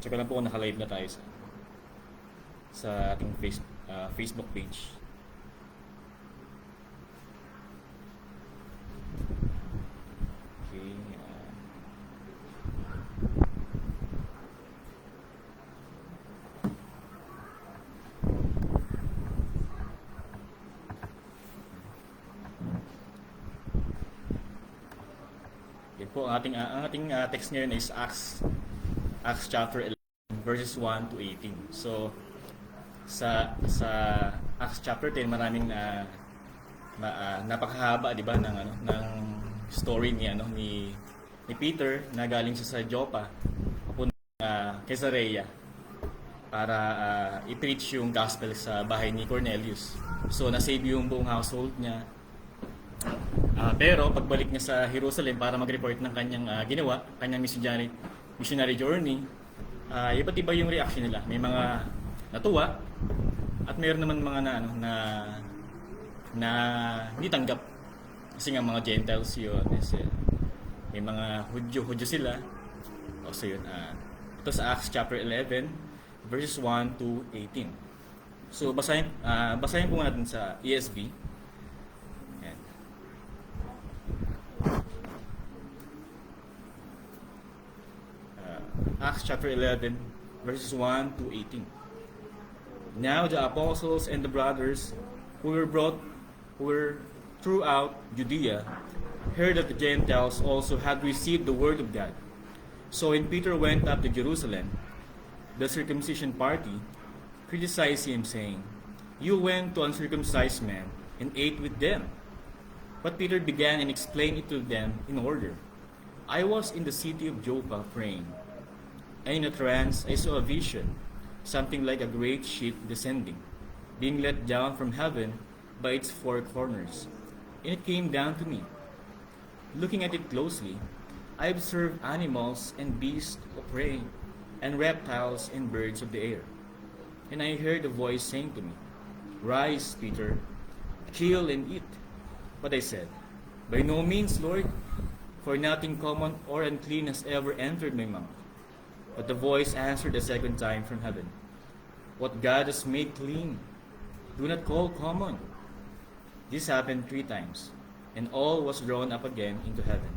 Tsaka lang po kung naka-live na tayo sa ating Facebook page. Okay. Yan po, ang ating text ngayon is Acts chapter 11 verses 1 to 18. So sa Acts chapter 10 maraming napakahaba, 'di ba, ng story ni Peter na galing siya sa Joppa papunta Caesarea para i-preach yung gospel sa bahay ni Cornelius. So na-save yung buong household niya. Pero pagbalik niya sa Jerusalem para mag-report ng kanyang ginawa, kanyang missionary journey, iba't iba yung reaction nila. May mga natuwa at mayroon naman mga na hindi tanggap. Kasi nga mga Gentiles yun. May mga Hudyo sila. So yun. Ito sa Acts chapter 11 verses 1 to 18. So basahin po natin sa ESV. Yan. Acts chapter 11 verses 1 to 18. Now the apostles and the brothers who were throughout Judea heard that the Gentiles also had received the word of God. So when Peter went up to Jerusalem, the circumcision party criticized him, saying, "You went to uncircumcised men and ate with them." But Peter began and explained it to them in order. "I was in the city of Joppa praying, and in a trance I saw a vision, something like a great sheet descending, being let down from heaven by its four corners. And it came down to me. Looking at it closely, I observed animals and beasts of prey, and reptiles and birds of the air. And I heard a voice saying to me, 'Rise, Peter, kill and eat.' But I said, 'By no means, Lord, for nothing common or unclean has ever entered my mouth.' But the voice answered a second time from heaven, 'What God has made clean, do not call common.' This happened 3 times, and all was drawn up again into heaven.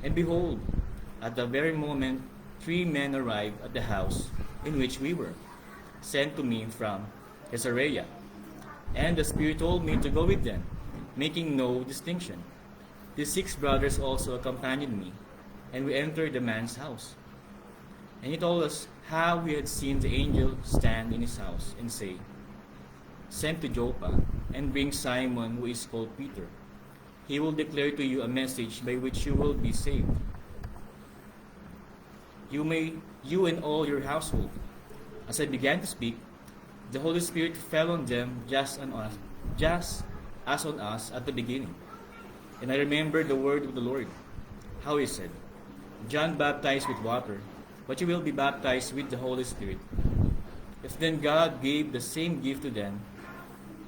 And behold, at the very moment 3 men arrived at the house in which we were, sent to me from Caesarea. And the Spirit told me to go with them, making no distinction. The 6 brothers also accompanied me, and we entered the man's house. And he told us how we had seen the angel stand in his house and say, 'Send to Joppa and bring Simon, who is called Peter. He will declare to you a message by which you will be saved, you and all your household.' As I began to speak, the Holy Spirit fell on them just as on us at the beginning. And I remembered the word of the Lord, how he said, 'John baptized with water, but you will be baptized with the Holy Spirit.' If then God gave the same gift to them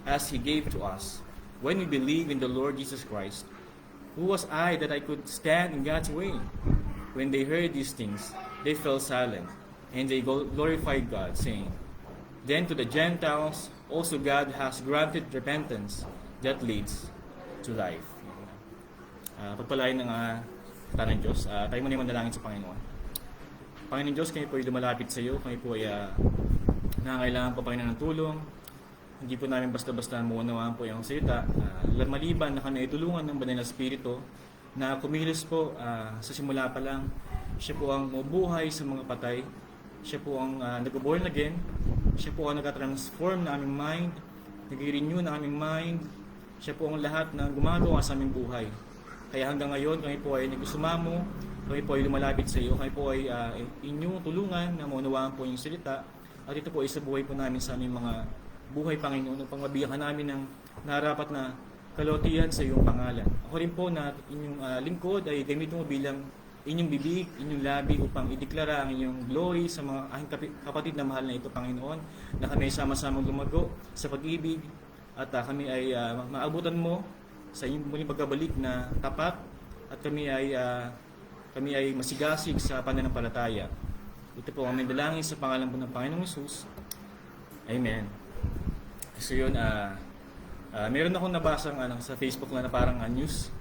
as he gave to us, when we believe in the Lord Jesus Christ, who was I that I could stand in God's way?" When they heard these things, they fell silent, and they glorified God, saying, "Then to the Gentiles also God has granted repentance that leads to life." Pagpalain ng ng Diyos. Tayo muna yung manalangin sa Panginoon. Panginoon Diyos, kami po ay lumalapit sa iyo. Kami po ay nangangailangan po, Panginoon, ng tulong. Hindi po namin basta-basta maunawaan po yung salita. Maliban na kami ay tulungan ng Banal na Espiritu na kumilos po sa simula pa lang. Siya po ang mabuhay sa mga patay. Siya po ang nag-born again. Siya po ang nag-transform na aming mind, nag-renew na aming mind. Siya po ang lahat na gumagawa sa aming buhay. Kaya hanggang ngayon, kami po ay nagsusumamo, kami po ay lumalapit sa iyo, kami po ay inyong tulungan na maunawaan po yung salita. At ito po ay sa buhay po namin sa aming mga buhay, Panginoon, upang mabigyan namin ng narapat na kalootihan sa iyong pangalan. Ako rin po na inyong lingkod ay gamitin mo bilang inyong bibig, inyong labi upang ideklara ang inyong glory sa mga aking kapatid na mahal na ito, Panginoon, na kami ay sama-samang lumago sa pag-ibig at kami ay maabutan mo sa inyong muling pagbabalik na tapat at kami ay masigasig sa pananampalataya. Ito po ang dalangin sa pangalan po ng Panginoong Hesus. Amen. So yun, meron akong nabasang sa Facebook na parang news.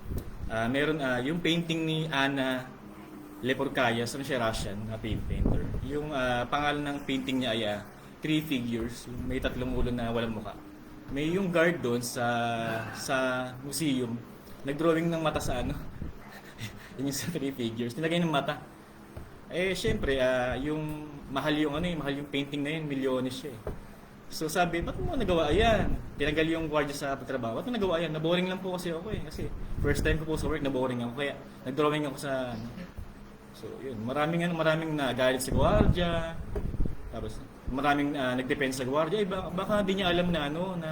Meron yung painting ni Ana Leporkayas, siya Russian na painter. Yung pangalan ng painting niya ay three figures, may tatlong ulo na walang mukha. May yung guard doon sa museum, nagdrawing ng mata sa yun yung sa three figures, nilagay ng mata. Syempre, yung mahal yung painting na yun, milyones siya eh. So sabi, ba't mo nagawa yan? Tinagal yung guardia sa pagtrabaho. Ba't mo nagawa yan? Naboring lang po kasi ako eh. Kasi first time ko po sa work, naboring ako. Kaya nagdrawing ako sa So yun, maraming nagalit sa guardia. Tapos maraming nagdepensa sa guardia. Baka di niya alam na na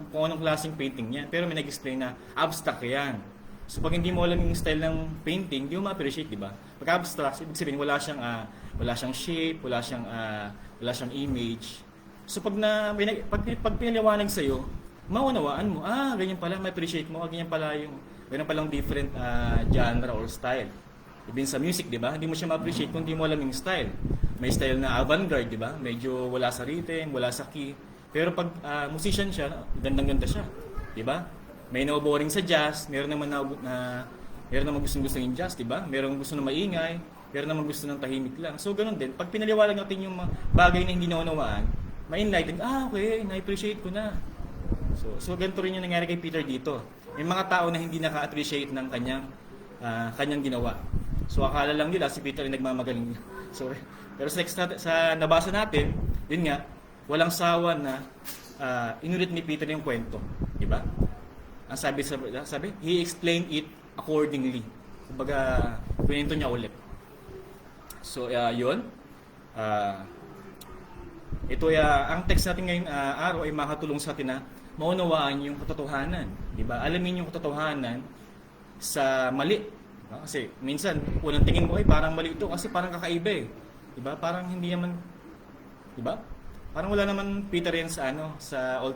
kung anong klaseng painting niya. Pero may nag-explain na abstract yan. So pag hindi mo alam yung style ng painting, hindi mo ma-appreciate, di ba? Pag abstract, ibig sabihin wala siyang shape, wala siyang image. So pag pinaliwanag sa iyo, maunawaan mo, ganyan pala, ma-appreciate mo, ganyan palang different genre or style. Even sa music, di ba? Hindi mo siya ma-appreciate kung hindi mo alam yung style. May style na avant-garde, di ba? Medyo wala sa rhythm, wala sa key. Pero pag musician siya, gandang-ganda siya, di ba? May no-boring sa jazz, meron naman gusto ng jazz, di ba? Meron gusto na maingay, meron naman gusto ng tahimik lang. So ganun din, pag pinaliwanag natin yung mga bagay na hindi naunawaan, ma-enlighten, okay, na-appreciate ko na. So ganito rin yung nangyari kay Peter dito. May mga tao na hindi naka-appreciate ng kanyang ginawa. So akala lang nila si Peter ay nagmamagaling. So pero sa nabasa natin, yun nga, walang sawa na inulit ni Peter yung kwento, di ba? Ang sabi, he explained it accordingly. Kumbaga, kwento niya ulit. So yun. Ito ang text natin ngayong araw ay makatulong sa atin na maunawaan yung katotohanan, di ba? Alamin yung katotohanan sa mali. Kasi minsan unang tingin mo ay parang mali ito kasi parang kakaiba eh. 'Di ba? Parang hindi naman 'di ba? Parang wala naman Peter yan sa sa Old